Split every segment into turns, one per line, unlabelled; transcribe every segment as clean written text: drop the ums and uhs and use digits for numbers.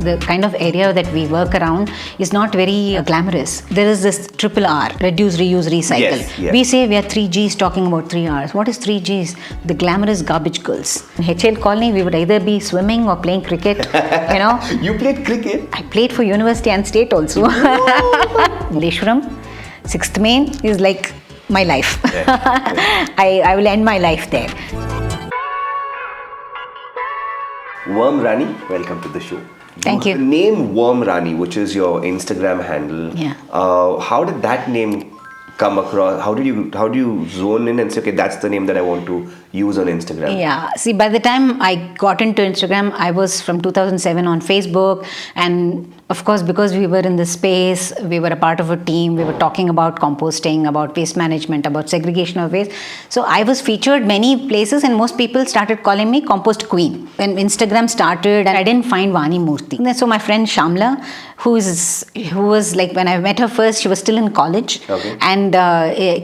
the kind of area that we work around is not very glamorous. There is this triple R, reduce, reuse, recycle.
Yes.
We say we are 3Gs talking about 3 Rs. What is 3Gs? The glamorous garbage girls. In HL Colony, we would either be swimming or playing cricket, you know.
You played cricket?
I played for university and state also. Malleshwaram, 6th Main is like my life. I will end my life there.
Worm Rani, welcome to the show.
Thank you.
The name Worm Rani, which is your Instagram handle.
Yeah.
How did that name come across? How do you zone in and say, okay, that's the name that I want to use on Instagram?
Yeah. See, by the time I got into Instagram, I was from 2007 on Facebook, and of course, because we were in the space, we were a part of a team, we were talking about composting, about waste management, about segregation of waste. So I was featured many places, and most people started calling me Compost Queen. When Instagram started, and I didn't find Vani Murthy. So my friend Shamla, who was like, when I met her first, she was still in college.
Okay.
And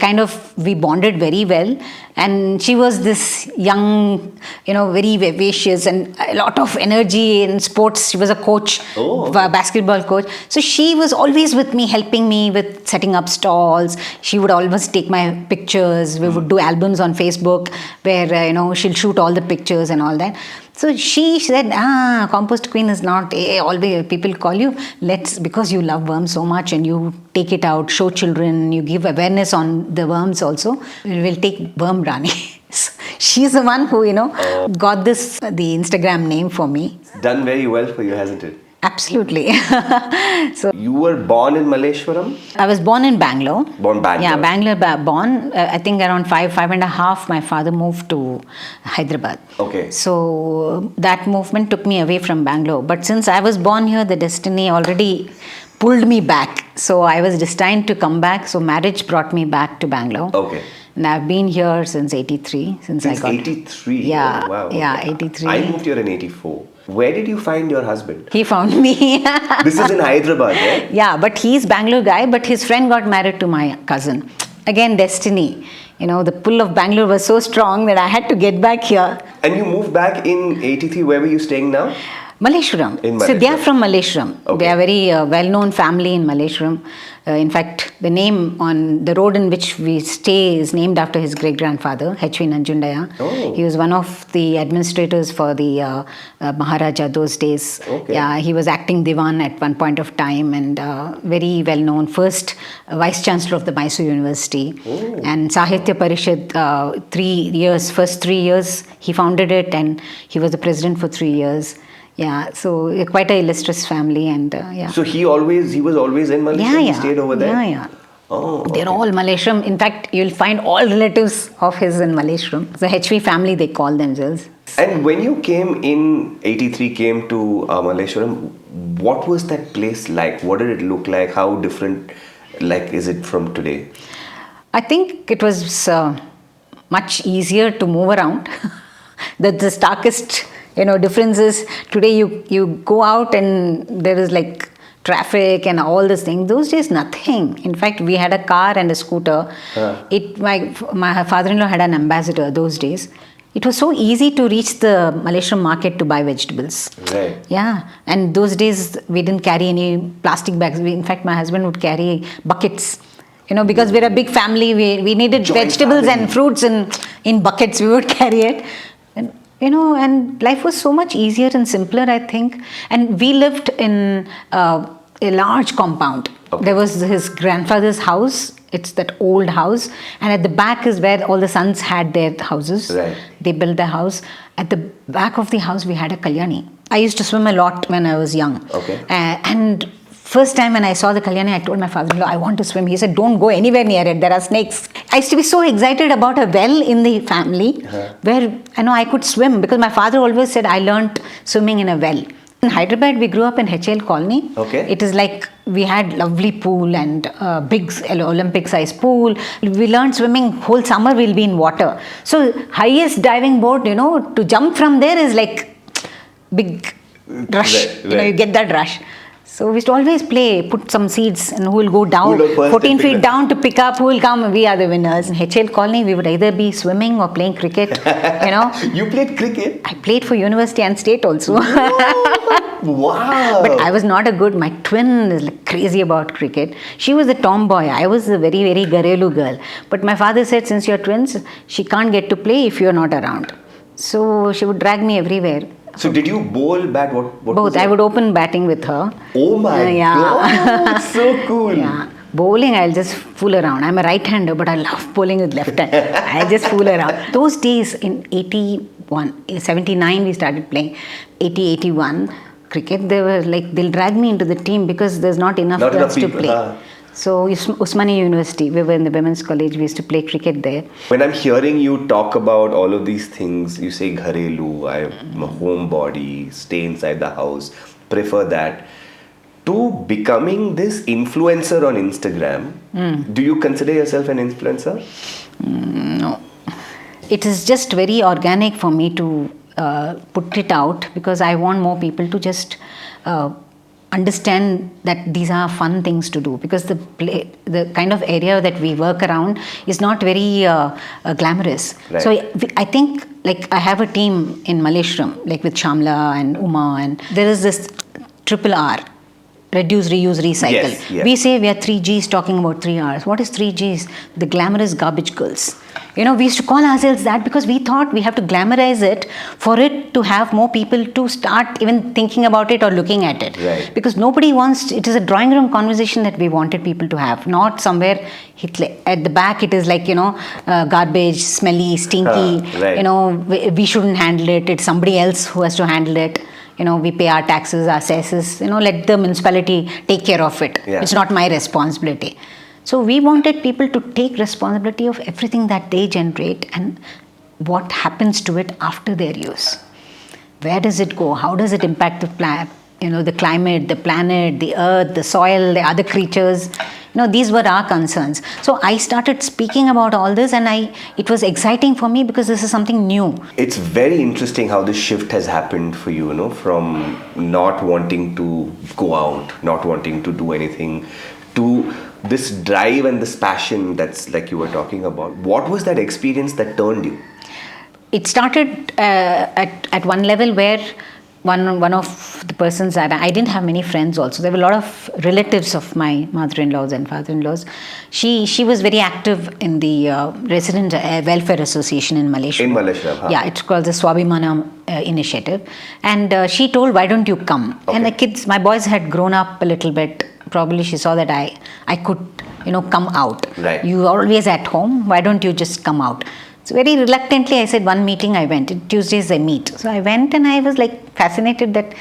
kind of, we bonded very well. And she was this young, very vivacious and a lot of energy in sports. She was a coach, basketball coach. So she was always with me, helping me with setting up stalls. She would always take my pictures. We would do albums on Facebook where, she'll shoot all the pictures and all that. So she said, Compost Queen is not, always people call you, because you love worms so much and you take it out, show children, you give awareness on the worms also, we'll take Worm Rani. She's the one who, got the Instagram name for me.
It's done very well for you, hasn't it?
Absolutely. So
you were born in Malleshwaram?
I was born in Bangalore.
Bangalore.
Yeah, Bangalore born. I think around 5 and a half, my father moved to Hyderabad.
Okay.
So that movement took me away from Bangalore. But since I was born here, the destiny already pulled me back. So I was destined to come back. So marriage brought me back to Bangalore.
Okay.
And I've been here since 83.
Since 83?
Yeah.
Oh, wow.
Yeah,
Okay.
83.
I moved here in 84. Where did you find your husband?
He found me.
This is in Hyderabad, right?
Yeah, but he's Bangalore guy, but his friend got married to my cousin. Again, destiny. The pull of Bangalore was so strong that I had to get back here.
And you moved back in 83. Where were you staying now?
Malleshwaram.
In
So they are
Malleshwaram.
from Malleshwaram.
Okay.
They are very well-known family in Malleshwaram. In fact, the name on the road in which we stay is named after his great-grandfather, H.V. Nanjundaya.
Oh.
He was one of the administrators for the Maharaja those days.
Okay.
Yeah, he was acting Diwan at one point of time and very well-known. First Vice-Chancellor of the Mysore University.
Oh.
And Sahitya Parishad, first 3 years, he founded it and he was the president for 3 years. Yeah, so quite an illustrious family and yeah.
So he was always in Malleshwaram?
Yeah.
He stayed over there?
Yeah.
Oh, okay.
They're all Malleshwaram. In fact, you'll find all relatives of his in Malleshwaram. The HV family, they call themselves.
And when you came in 83, came to Malleshwaram, what was that place like? What did it look like? How different is it from today?
I think it was much easier to move around. The starkest difference is today you go out and there is traffic and all this thing. Those days, nothing. In fact, we had a car and a scooter. My father-in-law had an ambassador those days. It was so easy to reach the Malleshwaram Market to buy vegetables.
Right.
Yeah. And those days, we didn't carry any plastic bags. In fact, my husband would carry buckets. Because we're a big family, we needed
Joint
vegetables
family.
and fruits in buckets. We would carry it. And life was so much easier and simpler, I think. And we lived in a large compound.
Okay.
There was his grandfather's house. It's that old house. And at the back is where all the sons had their houses.
Right.
They built the house. At the back of the house, we had a kalyani. I used to swim a lot when I was young.
Okay.
And first time when I saw the kalyani, I told my father-in-law, I want to swim. He said, don't go anywhere near it. There are snakes. I used to be so excited about a well in the family where I could swim because my father always said I learnt swimming in a well. In Hyderabad, we grew up in HL Colony.
Okay.
It is like we had lovely pool and big Olympic-sized pool. We learned swimming whole summer. We'll be in water. So highest diving board, to jump from there is like big rush.
Right.
You get that rush. So we used to always play, put some seeds, and who will go down,
Who will first
14
and pick
feet
it?
down to pick up, who will come, we are the winners. In HL Colony, we would either be swimming or playing cricket, you know.
You played cricket?
I played for university and state also.
Wow.
But I was not a good, my twin is like crazy about cricket. She was a tomboy, I was a very, very Garelu girl. But my father said, since you're twins, she can't get to play if you're not around. So she would drag me everywhere.
So did you bowl, bat? What
Both.
was
I
it?
would open batting with her.
Oh my
Yeah.
God. So cool.
Yeah. Bowling, I'll just fool around. I'm a right-hander, but I love bowling with left hand. I just fool around. Those days in 79 we started playing. 81 cricket, they were like, they'll drag me into the team because there's not enough
Not enough
girls to
people,
play.
huh?
So Usmania University, we were in the women's college, we used to play cricket there.
When I'm hearing you talk about all of these things, you say gharelu, I'm a homebody, stay inside the house, prefer that. To becoming this influencer on Instagram, do you consider yourself an influencer?
No. It is just very organic for me to put it out because I want more people to just understand that these are fun things to do because the kind of area that we work around is not very glamorous.
Right.
So I think like I have a team in Malleshwaram like with Shamla and Uma, and there is this triple R. Reduce, reuse, recycle.
Yes, yes.
We say we are 3Gs talking about 3 Rs. What is 3Gs? The glamorous garbage girls. You know, we used to call ourselves that because we thought we have to glamorize it for it to have more people to start even thinking about it or looking at it.
Right.
Because nobody wants, it is a drawing room conversation that we wanted people to have, not somewhere at the back it is like, you know, garbage, smelly, stinky,
right.
you know, we shouldn't handle it. It's somebody else who has to handle it. You know, we pay our taxes, our cesses, you know, let the municipality take care of it.
Yeah.
It's not my responsibility. So we wanted people to take responsibility of everything that they generate and what happens to it after their use. Where does it go? How does it impact the climate, the planet, the earth, the soil, the other creatures? You know, these were our concerns. So I started speaking about all this, and it was exciting for me because this is something new.
It's very interesting how this shift has happened for you, you know, from not wanting to go out, not wanting to do anything, to this drive and this passion that's like you were talking about. What was that experience that turned you?
It started at one level where one of the persons that I didn't have many friends also. There were a lot of relatives of my mother-in-laws and father-in-laws. She was very active in the Resident Welfare Association in Malleshwaram.
In Malleshwaram, huh?
Yeah, it's called the Swabhimana initiative. And she told, why don't you come?
Okay.
And the kids, my boys had grown up a little bit. Probably she saw that I could, you know, come out.
Right.
You are always at home. Why don't you just come out? So very reluctantly, I said, one meeting I went. Tuesdays I meet. So I went and I was like fascinated that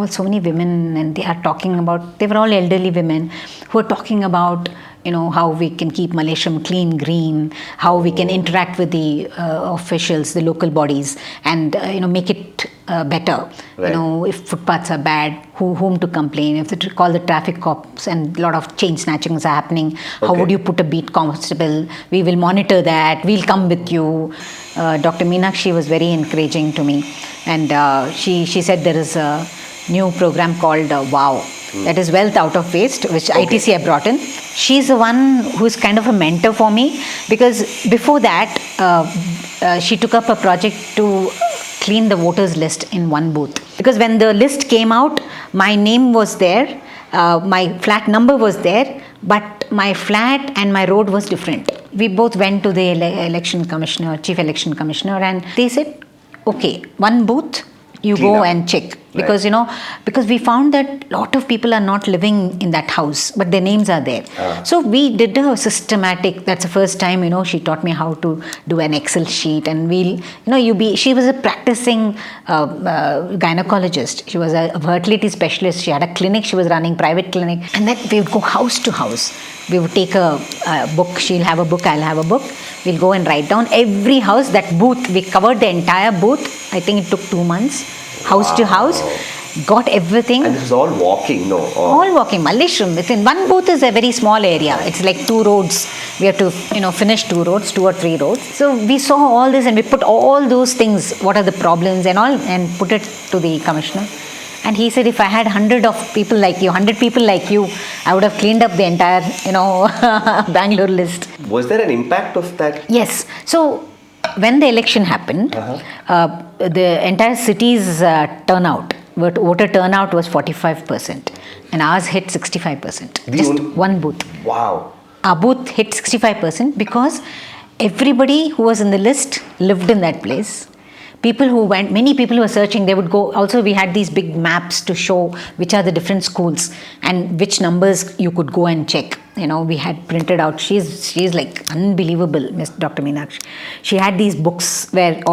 so many women, and they are talking about, they were all elderly women who are talking about, you know, how we can keep Malleshwaram clean, green, how we can interact with the officials, the local bodies, and, you know, make it better.
Right.
You know, if footpaths are bad, whom to complain, if they call the traffic cops, and a lot of chain snatchings are happening, how would you put a beat constable? We will monitor that, we'll come with you. Dr. Meenakshi was very encouraging to me, and she said there is a new program called WOW, that is Wealth Out of Waste, which ITC have brought in. She's the one who's kind of a mentor for me, because before that she took up a project to clean the voters list in one booth. Because when the list came out, my name was there, my flat number was there, but my flat and my road was different. We both went to the election commissioner, chief election commissioner, and they said, okay, one booth, you
Clean
go
up.
and check.
Right.
Because, you know, because we found that a lot of people are not living in that house, but their names are there. So we did a systematic, that's the first time, you know, she taught me how to do an Excel sheet, and she was a practicing gynecologist. She was a fertility specialist. She had a clinic, she was running private clinic, and then we would go house to house. We would take a book, she'll have a book, I'll have a book. We'll go and write down every house, that booth, we covered the entire booth. I think it took 2 months. House to house, got everything.
And this is all walking, no?
All walking. Malleshwaram, within one booth is a very small area. It's like 2 roads. We have to, you know, finish 2 roads, 2 or 3 roads. So we saw all this and we put all those things, what are the problems and all, and put it to the commissioner. And he said, if I had 100 of people like you, 100 people like you, I would have cleaned up the entire, Bangalore list.
Was there an impact of that?
Yes. So when the election happened, the entire city's voter turnout was 45%, and ours hit 65%. Just one booth.
Wow.
Our booth hit 65% because everybody who was in the list lived in that place. Many people who were searching, they would go. Also, we had these big maps to show which are the different schools and which numbers you could go and check. We had printed out. She's like unbelievable, Miss Dr. Meenakshi. She had these books where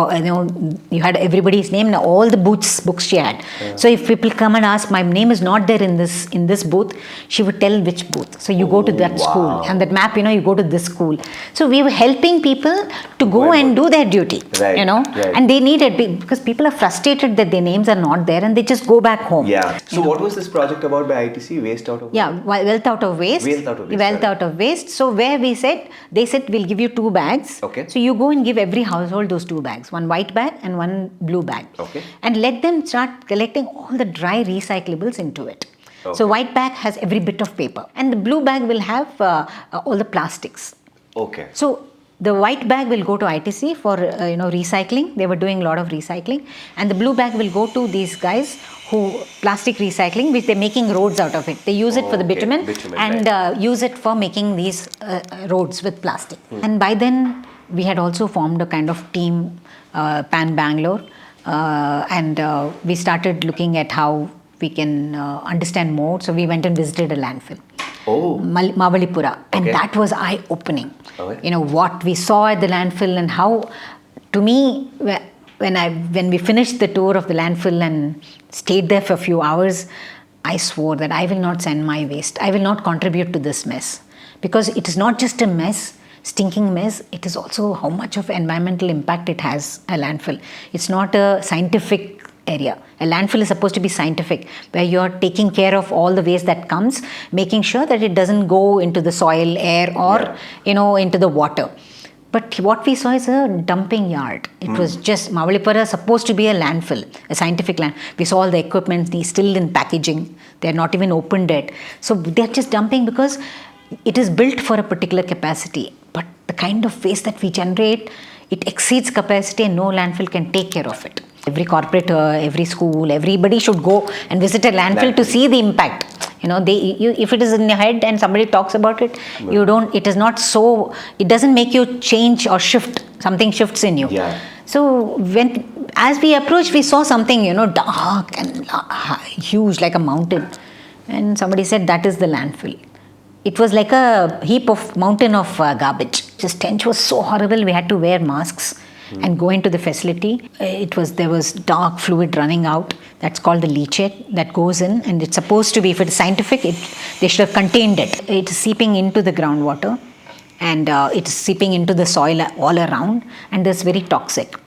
you had everybody's name and all the books she had. Yeah. So if people come and ask, my name is not there in this booth, she would tell which booth. So you go to that school, and that map, you go to this school. So we were helping people to go and do their duty.
Right. Right.
And they need it because people are frustrated that their names are not there and they just go back home.
Yeah. So what was this project about by ITC? Waste out of waste?
Yeah, wealth out of waste. Wealth out of waste. So where they said we'll give you 2 bags.
Okay.
So you go and give every household those 2 bags, one white bag and one blue bag.
Okay.
And let them start collecting all the dry recyclables into it.
Okay.
So white bag has every bit of paper, and the blue bag will have all the plastics.
Okay.
So the white bag will go to ITC for recycling. They were doing a lot of recycling, and the blue bag will go to these guys who plastic recycling, which they're making roads out of it. They use it for the bitumen and use it for making these roads with plastic. And by then we had also formed a kind of team, Pan Bangalore, and we started looking at how we can understand more. So we went and visited a landfill.
Oh.
Mavallipura, and that was eye-opening.
Okay.
What we saw at the landfill, and how, to me, when we finished the tour of the landfill and stayed there for a few hours, I swore that I will not send my waste. I will not contribute to this mess, because it is not just a mess, stinking mess. It is also how much of environmental impact it has, a landfill. It's not a scientific area. A landfill is supposed to be scientific, where you're taking care of all the waste that comes, making sure that it doesn't go into the soil, air, or into the water. But what we saw is a dumping yard. It was just, Mavallipura is supposed to be a landfill, a scientific land. We saw all the equipment, they're still in packaging. They're not even opened yet. So they're just dumping because it is built for a particular capacity. But the kind of waste that we generate, it exceeds capacity, and no landfill can take care of it. Every corporator, every school, everybody should go and visit a landfill to see the impact. If it is in your head and somebody talks about it, it is not so, it doesn't make you change or shift. Something shifts in you.
Yeah.
So as we approached, we saw something, dark and huge, like a mountain. And somebody said, that is the landfill. It was like a mountain of garbage. The stench was so horrible, we had to wear masks and go into the facility. There was dark fluid running out. That's called the leachate that goes in, and it's supposed to be, if it's scientific, they should have contained it. It's seeping into the groundwater, and it's seeping into the soil all around, and it's very toxic.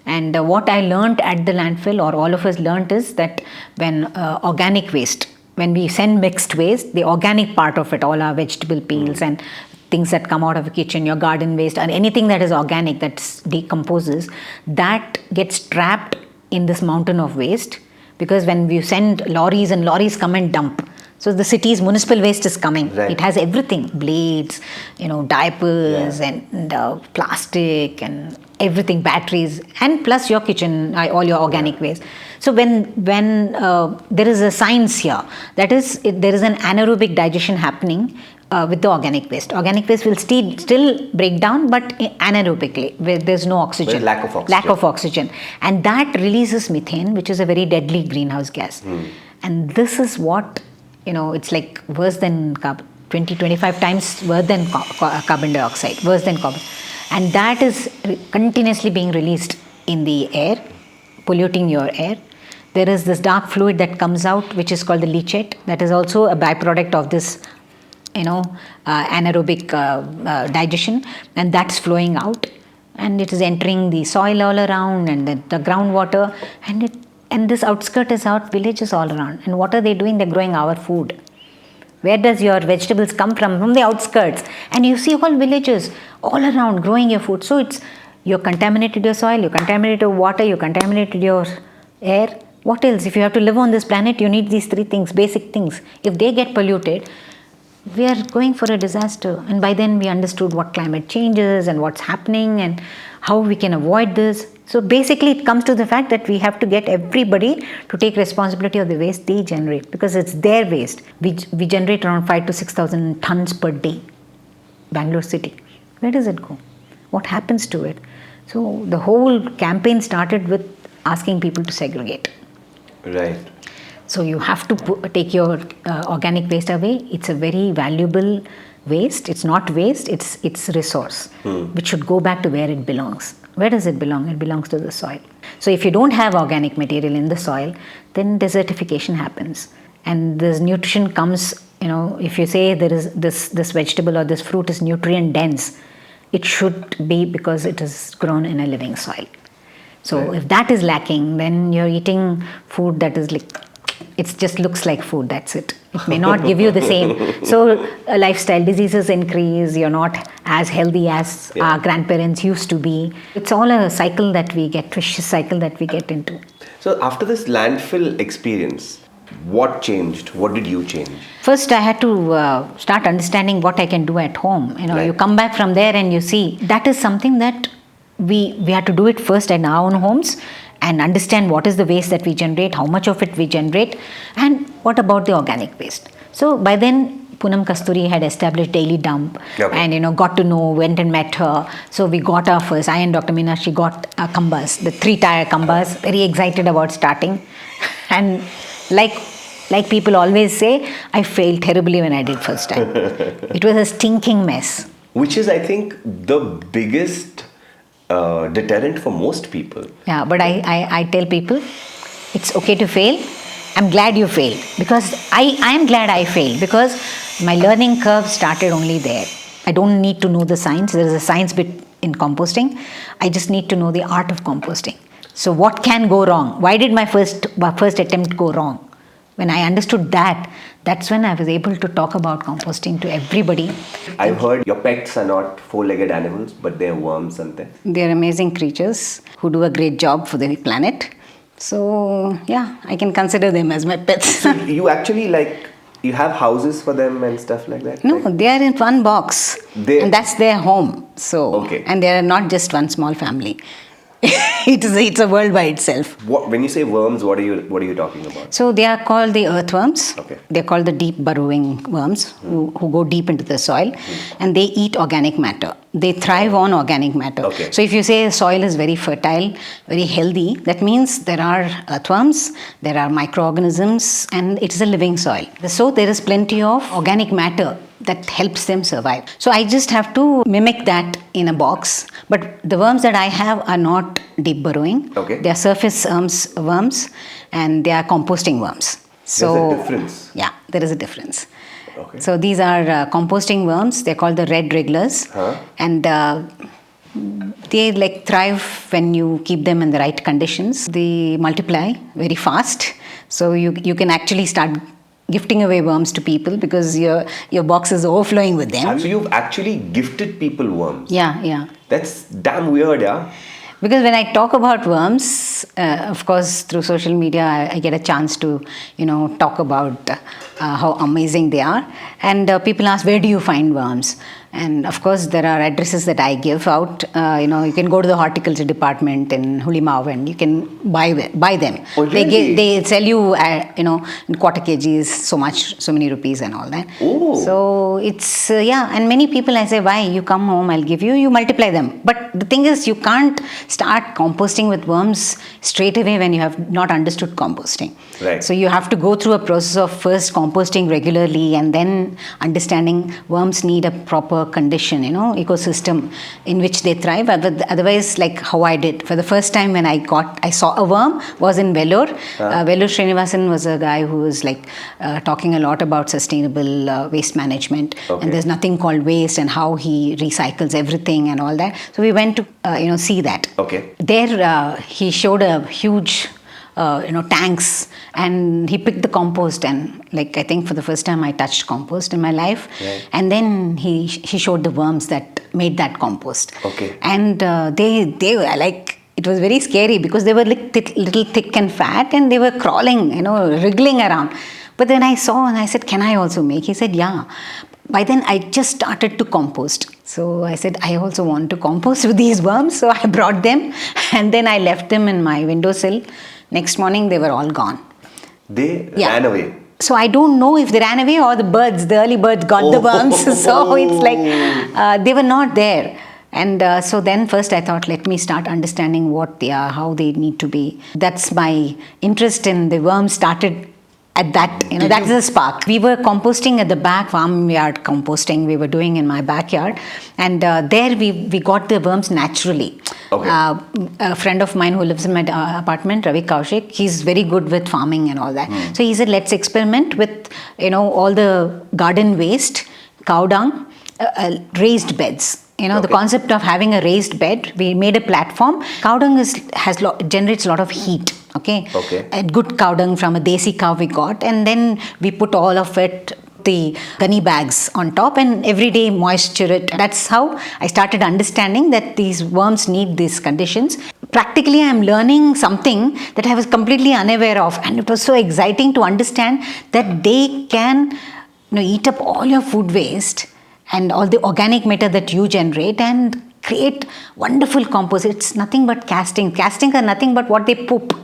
And what I learned at the landfill, or all of us learned, is that when organic waste, when we send mixed waste, the organic part of it, all our vegetable peels and things that come out of the kitchen, your garden waste, or anything that is organic, that decomposes, that gets trapped in this mountain of waste. Because when we send lorries, and lorries come and dump, so the city's municipal waste is coming.
Right.
It has everything, blades, diapers, and plastic, and everything, batteries, and plus your kitchen, all your organic waste. So when there is a science here, that is, there is an anaerobic digestion happening with the organic waste. Organic waste will still break down, but anaerobically, where there's no oxygen.
With lack of oxygen.
Lack of oxygen. And that releases methane, which is a very deadly greenhouse gas. And this is what, it's like worse than 20-25 times worse than carbon dioxide, worse than carbon. And that is continuously being released in the air, polluting your air. There is this dark fluid that comes out, which is called the leachate. That is also a byproduct of this anaerobic digestion, and that's flowing out, and it is entering the soil all around, and the groundwater, and this outskirt is out, villages all around. And what are they doing? They're growing our food. Where does your vegetables come from? From the outskirts. And you see whole villages all around growing your food. So you contaminated your soil, you contaminated your water, you contaminated your air. What else? If you have to live on this planet, you need these 3 things, basic things. If they get polluted, we are going for a disaster. And by then we understood what climate change is and what's happening and how we can avoid this. So basically it comes to the fact that we have to get everybody to take responsibility of the waste they generate, because it's their waste. We generate around 5,000 to 6,000 tons per day. Bangalore city. Where does it go? What happens to it? So the whole campaign started with asking people to segregate.
Right.
So you have to take your organic waste away. It's a very valuable waste. It's not waste, it's resource, which should go back to where it belongs. Where does it belong? It belongs to the soil. So if you don't have organic material in the soil, then desertification happens. And this nutrition comes, if you say there is this vegetable or this fruit is nutrient dense, it should be because it is grown in a living soil. So
Right.
if that is lacking, then you're eating food that is like, it just looks like food, that's it. It may not give you the same. So lifestyle diseases increase, you're not as healthy as our grandparents used to be. It's all a cycle that we get, vicious cycle that we get into.
So after this landfill experience, what changed? What did you change?
First, I had to start understanding what I can do at home.
Right.
You come back from there and you see that is something that we had to do it first in our own homes and understand what is the waste that we generate, how much of it we generate, and what about the organic waste. So by then, Poonam Kasturi had established daily dump and got to know, went and met her. So we got our first, I and Dr. Meenakshi got a Kambas, the 3-tire Kambas, very excited about starting. And like people always say, I failed terribly when I did first time. It was a stinking mess.
Which is, I think, the biggest deterrent for most people.
Yeah, but I tell people, it's okay to fail. I'm glad you failed, because I'm glad I failed, because my learning curve started only there. I don't need to know the science. There is a science bit in composting. I just need to know the art of composting. So what can go wrong? Why did my first attempt go wrong? When I understood that, that's when I was able to talk about composting to everybody.
I've heard your pets are not 4-legged animals, but they're worms, aren't they?
They're amazing creatures who do a great job for the planet. So, yeah, I can consider them as my pets.
So you actually you have houses for them and stuff like that?
No, they are in one box. And that's their home. So,
Okay.
And they are not just one small family. It's a world by itself.
When you say worms, what are you talking about?
So they are called the earthworms.
Okay.
They're called the deep burrowing worms who go deep into the soil, and they eat organic matter. They thrive on organic matter.
Okay.
So if you say soil is very fertile, very healthy, that means there are earthworms, there are microorganisms, and it is a living soil. So there is plenty of organic matter that helps them survive. So I just have to mimic that in a box. But the worms that I have are not deep burrowing.
Okay.
They are surface worms, and they are composting worms. So,
There's a difference.
Yeah, there is a difference.
Okay.
So these are composting worms. They're called the red wrigglers. And they thrive when you keep them in the right conditions. They multiply very fast. So you can actually start gifting away worms to people because your box is overflowing with them.
So you've actually gifted people worms.
Yeah.
That's damn weird, yeah?
Because when I talk about worms, of course, through social media, I get a chance to, talk about how amazing they are. And people ask, where do you find worms? And of course, there are addresses that I give out. You can go to the horticulture department in Hulimav and you can buy them.
Oh, really?
They sell you, in quarter kgs, so many rupees and all that.
Oh.
So it's, and many people I say, why? You come home, I'll give you multiply them. But the thing is, you can't start composting with worms straight away when you have not understood composting.
Right.
So you have to go through a process of first composting regularly and then understanding worms need a proper condition, ecosystem in which they thrive. Otherwise, like how I did. For the first time when I saw a worm was in Vellore. Vellore Srinivasan was a guy who was talking a lot about sustainable waste management.
Okay.
And there's nothing called waste and how he recycles everything and all that. So we went to, see that.
Okay.
There he showed a huge tanks, and he picked the compost, and I think for the first time I touched compost in my life.
Right.
And then he showed the worms that made that compost.
Okay.
And they were it was very scary because they were like little thick and fat, and they were crawling, wriggling around. But then I saw and I said, can I also make? He said, yeah. By then I just started to compost. So I said, I also want to compost with these worms. So I brought them and then I left them in my windowsill. Next morning they were all gone.
They ran away.
So I don't know if they ran away or the early birds got the worms. So it's like they were not there. And so then first I thought, let me start understanding what they are, how they need to be. That's my interest in the worms started at that, that's the spark. We were composting at the back, farmyard composting we were doing in my backyard. And there we got the worms naturally.
Okay.
A friend of mine who lives in my apartment, Ravi Kaushik, he's very good with farming and all that. So he said, let's experiment with, all the garden waste, cow dung, raised beds. The concept of having a raised bed, we made a platform. Cow dung generates a lot of heat. Okay. A good cow dung from a desi cow we got, and then we put all of it, the gunny bags on top, and every day moisture it. That's how I started understanding that these worms need these conditions. Practically, I'm learning something that I was completely unaware of, and it was so exciting to understand that they can, eat up all your food waste and all the organic matter that you generate and create wonderful compost. It's nothing but casting. Castings are nothing but what they poop.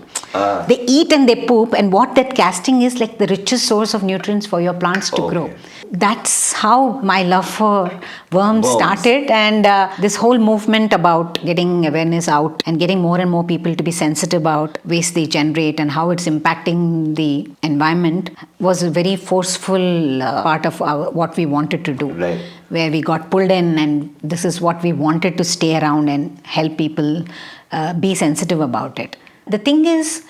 They eat and they poop, and what that casting is like the richest source of nutrients for your plants to grow. That's how my love for worms started, and this whole movement about getting awareness out and getting more and more people to be sensitive about waste they generate and how it's impacting the environment was a very forceful part of what we wanted to do.
Right.
Where we got pulled in, and this is what we wanted to stay around and help people be sensitive about it. The thing is,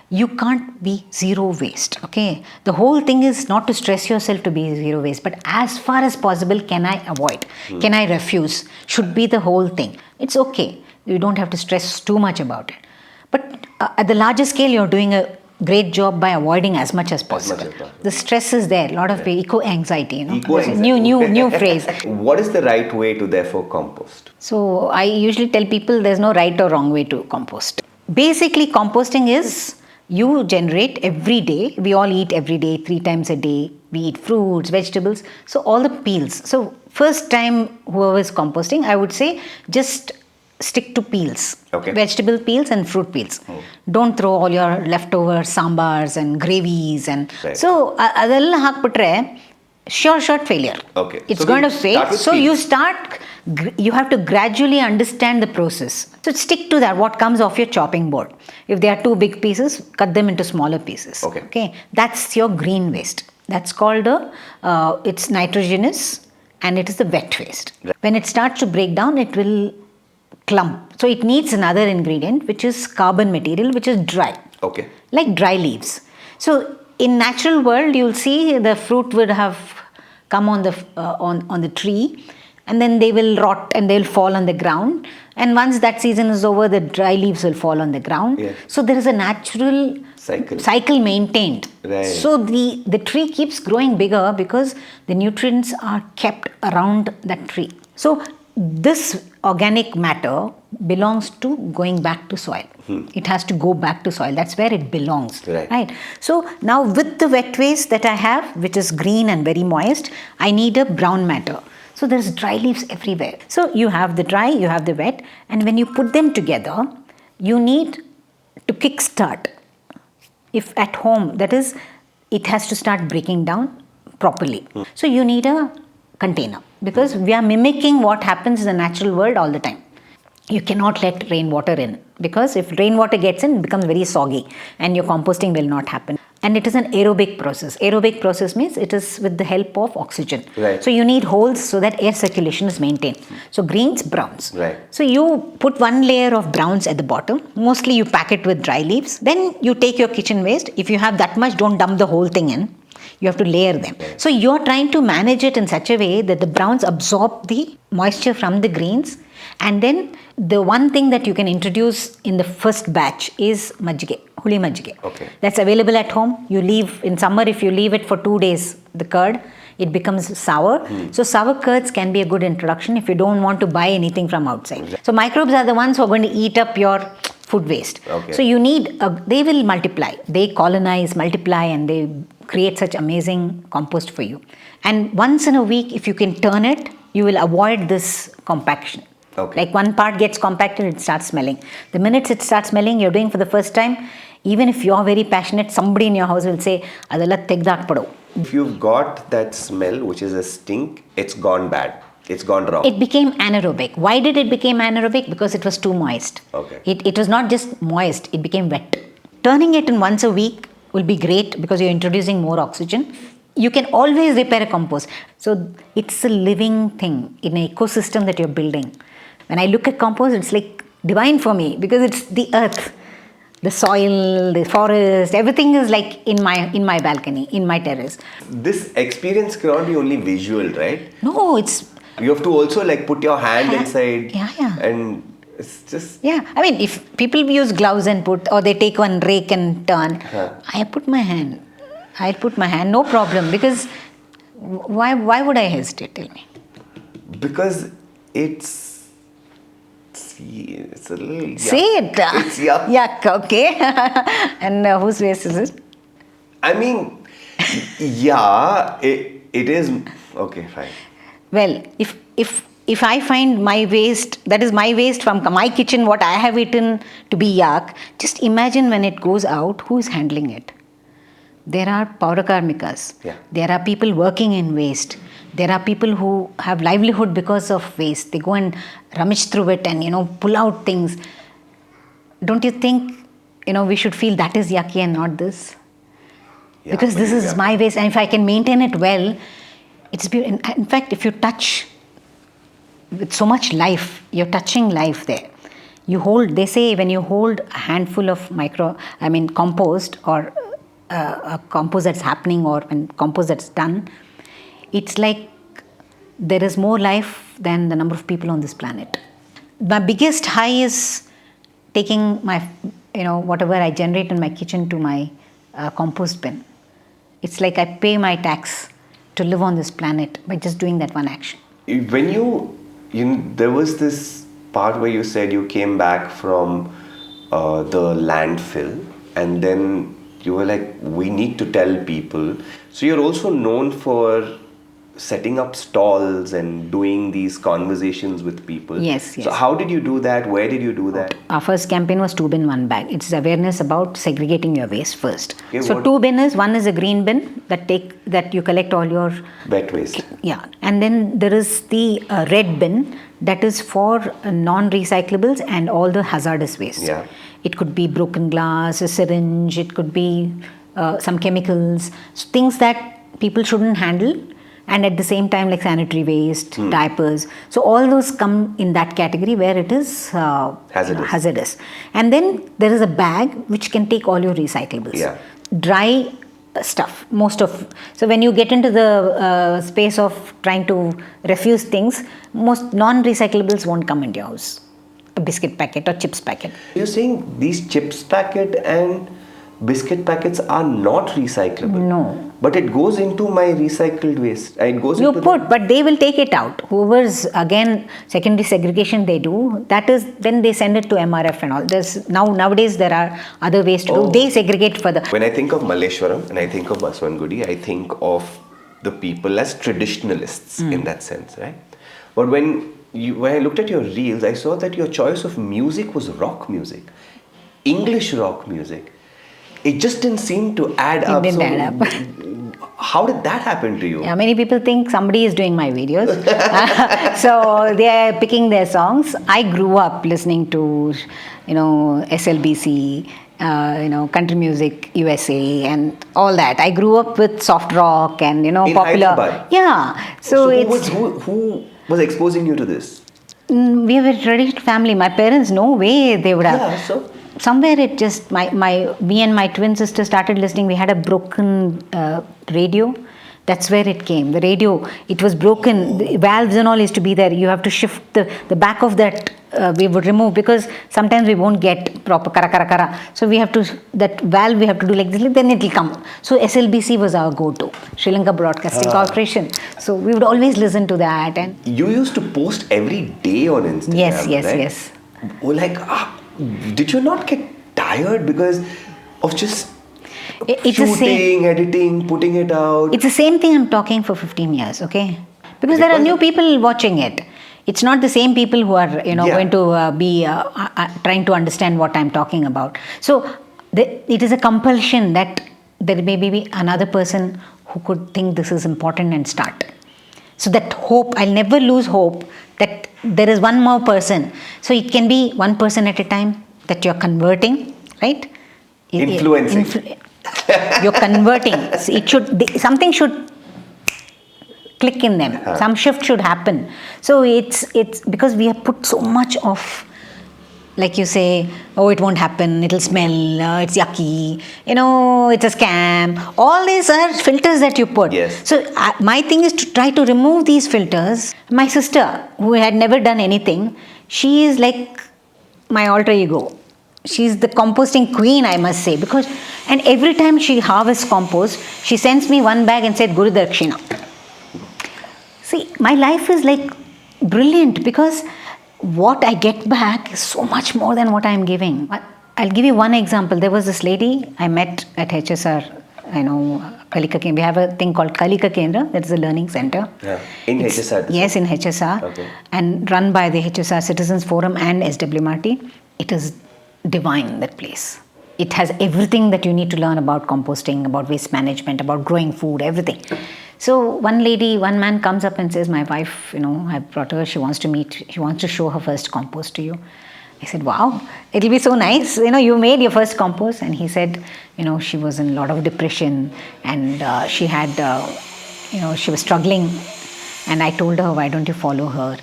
you can't be zero waste, okay? The whole thing is not to stress yourself to be zero waste, but as far as possible, can I avoid? Can I refuse? Should be the whole thing. It's okay. You don't have to stress too much about it. But at the larger scale, you're doing a great job by avoiding as much as possible. The stress is there. A lot of eco-anxiety,
Eco-anxiety.
New phrase.
What is the right way to therefore compost?
So I usually tell people there's no right or wrong way to compost. Basically, composting is you generate every day. We all eat every day, 3 times a day. We eat fruits, vegetables. So all the peels. So first time whoever is composting, I would say just stick to peels.
Okay.
Vegetable peels and fruit peels. Don't throw all your leftover sambars and gravies. And so adella haakbitre sure shot failure.
Okay.
It's going to fail. So you have to gradually understand the process. So stick to that, what comes off your chopping board. If they are 2 big pieces, cut them into smaller pieces. Okay. That's your green waste. That's called it's nitrogenous, and it is the wet waste. When it starts to break down, it will clump. So it needs another ingredient, which is carbon material, which is dry.
Okay.
Like dry leaves. So in natural world, you'll see the fruit would have come on the tree, and then they will rot and they'll fall on the ground. And once that season is over, the dry leaves will fall on the ground.
Yeah.
So there is a natural cycle maintained.
Right.
So the tree keeps growing bigger because the nutrients are kept around that tree. So this organic matter belongs to going back to soil. It has to go back to soil. That's where it belongs. Right. So now with the wet waste that I have, which is green and very moist, I need a brown matter. So there's dry leaves everywhere. So you have the dry, you have the wet, and when you put them together, you need to kickstart. If at home, that is, it has to start breaking down properly. So you need a container, because we are mimicking what happens in the natural world all the time. You cannot let rainwater in, because if rainwater gets in, it becomes very soggy and your composting will not happen. And it is an aerobic process. Aerobic process means it is with the help of oxygen.
Right.
So you need holes so that air circulation is maintained. So greens, browns.
Right.
So you put one layer of browns at the bottom. Mostly you pack it with dry leaves. Then you take your kitchen waste. If you have that much, don't dump the whole thing in. You have to layer them. So you're trying to manage it in such a way that the browns absorb the moisture from the greens. And then the one thing that you can introduce in the first batch is majjige, huli majjige.
Okay.
That's available at home. You leave, in summer, if you leave it for 2 days, the curd, it becomes sour. So sour curds can be a good introduction if you don't want to buy anything from outside. So microbes are the ones who are going to eat up your food waste.
Okay.
So you need, they will multiply. They colonize, multiply, and they create such amazing compost for you. And once in a week, if you can turn it, you will avoid this compaction.
Okay.
Like one part gets compacted, it starts smelling. The minute it starts smelling, you're doing for the first time, even if you're very passionate, somebody in your house will say, "Adala tegdaakpado."
If you've got that smell, which is a stink, it's gone bad. It's gone wrong.
It became anaerobic. Why did it become anaerobic? Because it was too moist.
Okay.
It was not just moist, it became wet. Turning it in once a week will be great because you're introducing more oxygen. You can always repair a compost. So it's a living thing in an ecosystem that you're building. When I look at compost, it's like divine for me because it's the earth, the soil, the forest, everything is like in my balcony, in my terrace.
This experience cannot be only visual, right?
No, it's...
You have to also like put your hand inside.
Yeah.
And it's just...
Yeah, I mean, if people use gloves and or they take one rake and turn, I put my hand. I'll put my hand, no problem, because why would I hesitate, tell me?
Because it's a little yuck.
Say it.
It's yuck.
Yuck, okay. And whose waste is it?
I mean, yeah, it is... Okay, fine.
Well, if I find my waste, that is my waste from my kitchen, what I have eaten to be yuck, just imagine when it goes out, who is handling it? There are paurakarmikas.
Yeah.
There are people working in waste. There are people who have livelihood because of waste. They go and rummage through it and, pull out things. Don't you think, we should feel that is yucky and not this?
Yeah,
because this is my waste, and if I can maintain it well, it's beautiful. In fact, if you touch with so much life, you're touching life there. They say when you hold a handful of compost or a compost that's happening or compost that's done, it's like there is more life than the number of people on this planet. My biggest high is taking my, whatever I generate in my kitchen to my compost bin. It's like I pay my tax to live on this planet by just doing that one action.
When there was this part where you said you came back from the landfill and then you were like, we need to tell people. So you're also known for setting up stalls and doing these conversations with people.
Yes.
So how did you do that? Where did you do that?
Our first campaign was 2 bin 1 bag. It's awareness about segregating your waste first.
Okay,
so 2 bin is, one is a green bin that you collect all your
wet waste.
Yeah, and then there is the red bin that is for non-recyclables and all the hazardous waste.
Yeah.
It could be broken glass, a syringe, it could be some chemicals, so things that people shouldn't handle. And at the same time, like sanitary waste, diapers. So all those come in that category where it is hazardous. And then there is a bag which can take all your recyclables.
Yeah.
Dry stuff, most of. So when you get into the space of trying to refuse things, most non-recyclables won't come into your house. A biscuit packet or chips packet.
You're saying these chips packet and biscuit packets are not recyclable?
No.
But it goes into my recycled waste.
But they will take it out. Whoever's, again, secondary segregation they do, that is, then they send it to MRF and all. Nowadays there are other ways to do. They segregate further.
When I think of Malleshwaram and I think of Baswangudi, I think of the people as traditionalists in that sense, right? But when I looked at your reels, I saw that your choice of music was rock music. English rock music. It just didn't seem to add up.
It didn't add up.
How did that happen to you?
Yeah, many people think somebody is doing my videos. So they are picking their songs. I grew up listening to, SLBC, country music, USA and all that. I grew up with soft rock and,
In
popular.
Hyderabad?
Yeah. So
who was exposing you to this?
We have a traditional family. My parents, no way they would have.
Yeah, so?
Somewhere it just, me and my twin sister started listening. We had a broken radio. That's where it came. The radio, it was broken. The valves and all used to be there. You have to shift the back of that. We would remove because sometimes we won't get proper kara kara kara. So we have to, that valve we have to do like this, then it will come. So SLBC was our go-to, Sri Lanka Broadcasting Corporation. So we would always listen to that. And
you used to post every day on Instagram,
yes,
right?
yes.
Like, did you not get tired because of just
It's the same.
shooting, editing, putting it out?
It's the same thing I'm talking for 15 years, okay? Because there are new people watching it. It's not the same people who are, going to be trying to understand what I'm talking about. So it is a compulsion that there may be another person who could think this is important and start. So that hope, I'll never lose hope that there is one more person. So it can be one person at a time that you're converting, right?
Influencing.
You're converting. Something should click in them. Some shift should happen. So it's because we have put so much of, like you say, oh, it won't happen, it'll smell, it's yucky, it's a scam. All these are filters that you put.
Yes.
So my thing is to try to remove these filters. My sister, who had never done anything, she is like my alter ego. She's the composting queen, I must say, and every time she harvests compost, she sends me one bag and said, Guru Dakshina. See, my life is like brilliant because what I get back is so much more than what I'm giving. I'll give you one example. There was this lady I met at HSR, Kalika Kendra. We have a thing called Kalika Kendra, that is a learning center.
Yeah. In HSR?
Yes, in HSR.
Okay.
And run by the HSR Citizens Forum and SWMRT. It is divine, that place. It has everything that you need to learn about composting, about waste management, about growing food, everything. So one man comes up and says, my wife, I brought her, she wants to show her first compost to you. I said, wow, it'll be so nice. You made your first compost. And he said, she was in a lot of depression and she had, she was struggling. And I told her, why don't you follow her?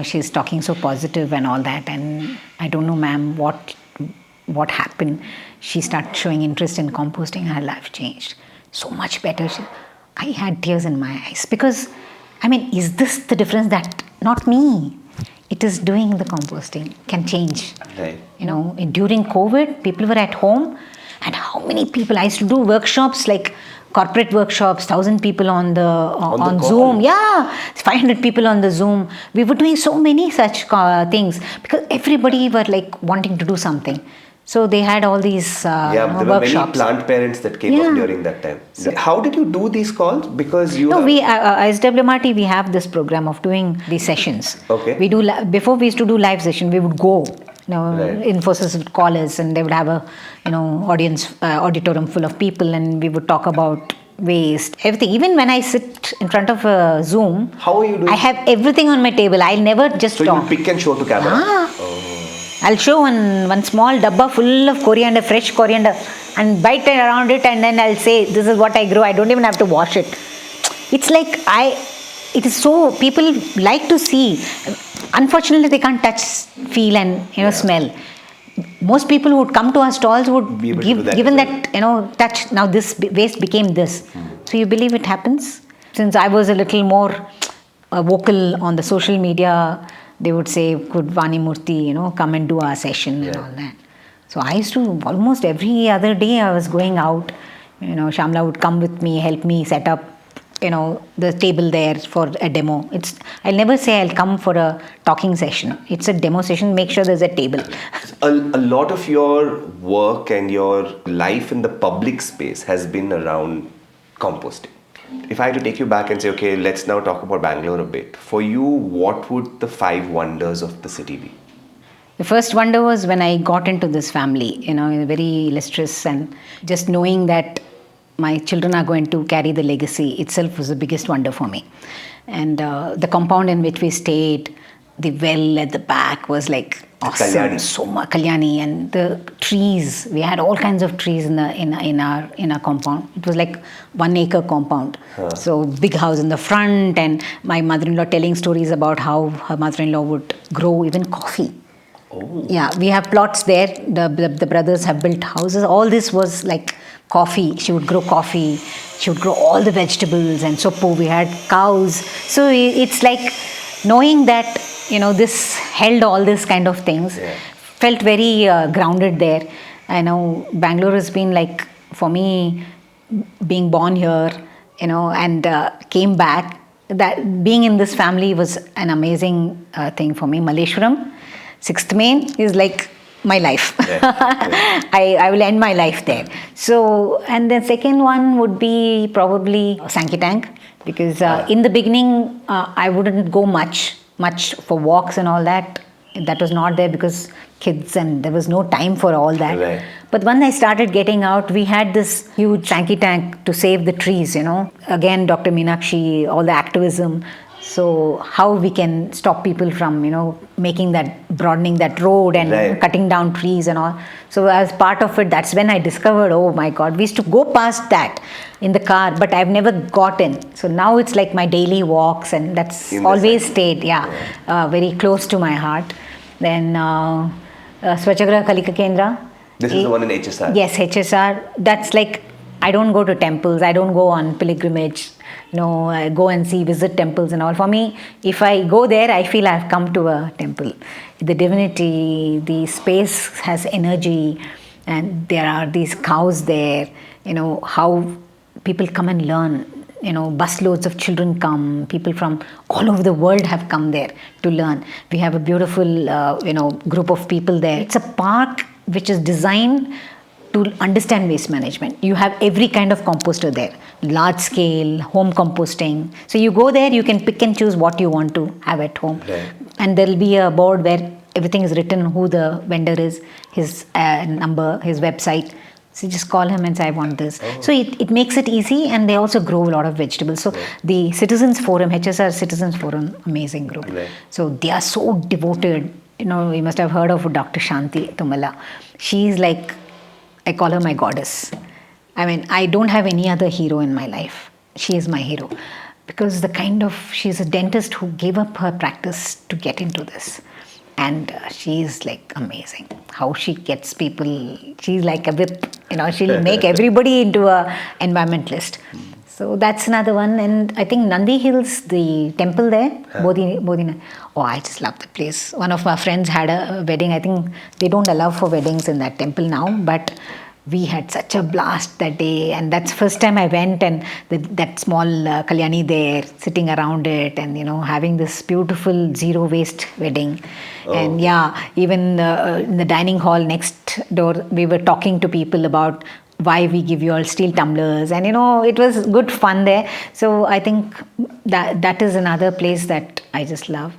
She's talking so positive and all that. And I don't know, ma'am, what happened. She started showing interest in composting and her life changed. So much better. I had tears in my eyes because, is this the difference that not me? It is doing the composting can change.
Right.
During COVID, people were at home and how many people, I used to do workshops like corporate workshops, 1,000 people on Zoom. Yeah, 500 people on the Zoom. We were doing so many such things because everybody were like wanting to do something. So they had all these
there were
workshops.
many plant parents that came up during that time. How did you do these calls? Because
we SWMRT, we have this program of doing these sessions.
Okay.
We do before we used to do live session. We would go. Infosys would call us, and they would have a auditorium full of people, and we would talk about waste, everything. Even when I sit in front of a Zoom,
how are you doing?
I have everything on my table. I'll never just
so
talk.
So you pick and show to camera.
I'll show one small dabba full of coriander, fresh coriander, and bite around it, and then I'll say, this is what I grow. I don't even have to wash it. It's like it is so, people like to see. Unfortunately, they can't touch, feel, and smell. Most people who would come to our stalls would given that touch. Now this waste became this. So you believe it happens? Since I was a little more vocal on the social media, they would say, could Vani Murthy, come and do our session and all that. So I used to, almost every other day I was going out. Shamla would come with me, help me set up, the table there for a demo. I'll never say I'll come for a talking session. It's a demo session, make sure there's a table.
A lot of your work and your life in the public space has been around composting. If I had to take you back and say, okay, let's now talk about Bangalore a bit. For you, what would the 5 wonders of the city be?
The first wonder was when I got into this family, very illustrious, and just knowing that my children are going to carry the legacy itself was the biggest wonder for me. And the compound in which we stayed, the well at the back was like awesome.
Kalyani.
So much kalyani, and the trees. We had all kinds of trees in our compound. It was like 1 acre compound. So big house in the front, and my mother-in-law telling stories about how her mother-in-law would grow even coffee.
Oh.
Yeah, we have plots there. The brothers have built houses. All this was like coffee. She would grow coffee. She would grow all the vegetables and sopo. We had cows. So it's like knowing that, this held all this kind of things.
Yeah.
Felt very grounded there. I know Bangalore has been like, for me, being born here, and came back. That being in this family was an amazing thing for me. Malleshwaram, 6th Main is like my life.
Right, right.
I will end my life there. So, and the second one would be probably Sankey Tank, because in the beginning I wouldn't go much for walks and all that. That was not there because kids, and there was no time for all that.
Right.
But when I started getting out, we had this huge Sankey Tank to save the trees, Again, Dr. Meenakshi, all the activism. So how we can stop people from, broadening that road and
Right.
cutting down trees and all. So as part of it, that's when I discovered, oh my God, we used to go past that in the car, but I've never gotten. So now it's like my daily walks, and that's
In the
always
cycle.
stayed, very close to my heart. Then Swachhagraha Kalika Kendra.
This is the one in HSR.
Yes, HSR. That's like, I don't go to temples. I don't go on pilgrimage. I go and visit temples and all. For me, if I go there, I feel I've come to a temple. The divinity, the space has energy, and there are these cows there. How people come and learn. Busloads of children come. People from all over the world have come there to learn. We have a beautiful, group of people there. It's a park which is designed to understand waste management. You have every kind of composter there, large scale, home composting. So you go there, you can pick and choose what you want to have at home.
Right.
And there'll be a board where everything is written, who the vendor is, his number, his website. So you just call him and say, I want this.
Oh.
So it makes it easy, and they also grow a lot of vegetables. So the Citizens Forum, HSR Citizens Forum, amazing group.
Right.
So they are so devoted. You must have heard of Dr. Shanti Tumala. She's like, I call her my goddess. I mean, I don't have any other hero in my life. She is my hero. Because she's a dentist who gave up her practice to get into this. And she's like amazing. How she gets people, she's like a whip. She'll make everybody into a environmentalist. So that's another one. And I think Nandi Hills, the temple there, Bodhi. Oh, I just love the place. One of my friends had a wedding. I think they don't allow for weddings in that temple now, but we had such a blast that day. And that's the first time I went, and that small kalyani there, sitting around it, and having this beautiful zero waste wedding.
Oh.
And even in the dining hall next door, we were talking to people about why we give you all steel tumblers, and it was good fun there. So I think that is another place that I just love.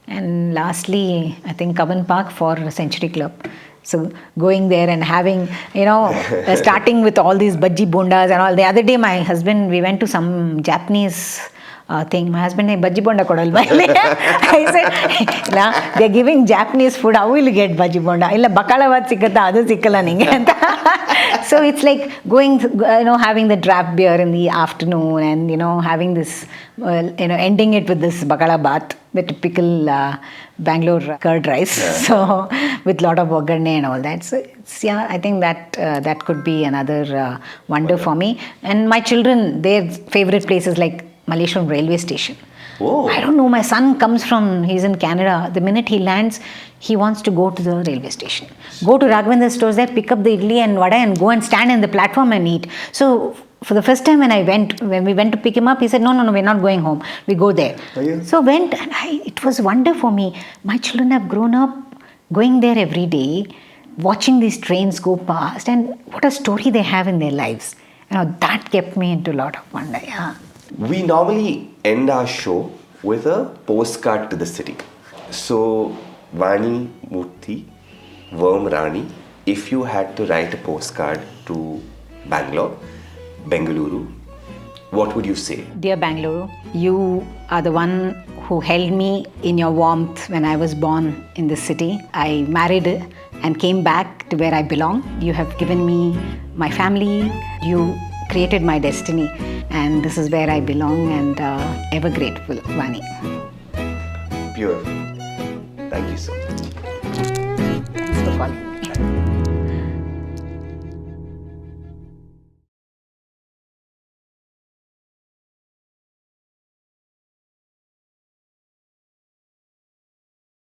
And lastly, I think Kavan Park for Century Club. So going there and having, starting with all these bhaji bondas and all. The other day, my husband, we went to some Japanese thing. My husband, bhaji bonda kodal. I said, they're giving Japanese food. How will you get bhaji bonda? Illa bakala vat sikata, adu sikala ninge. So it's like going, having the draft beer in the afternoon, and having this, ending it with this bakala bath, the typical Bangalore curd rice. Yeah. So with lot of wagarne and all that. So it's, I think that could be another wonder for me. And my children, their favorite places like Malleshwaram railway station.
Oh.
I don't know, my son he's in Canada. The minute he lands, he wants to go to the railway station. Go to Raghavendra stores there, pick up the idli and vada and go and stand in the platform and eat. So for the first time when we went to pick him up, he said, no, we're not going home. We go there.
Oh, yeah.
So went, and it was wonder for me. My children have grown up going there every day, watching these trains go past, and what a story they have in their lives. That kept me into a lot of wonder. Yeah.
We normally end our show with a postcard to the city. So, Vani Murthy, Worm Rani, if you had to write a postcard to Bangalore, Bengaluru, what would you say?
Dear Bangalore, you are the one who held me in your warmth when I was born in this city. I married and came back to where I belong. You have given me my family. You created my destiny, and this is where I belong, and ever grateful, Vani.
Beautiful. Thank you so much.
Thanks for calling.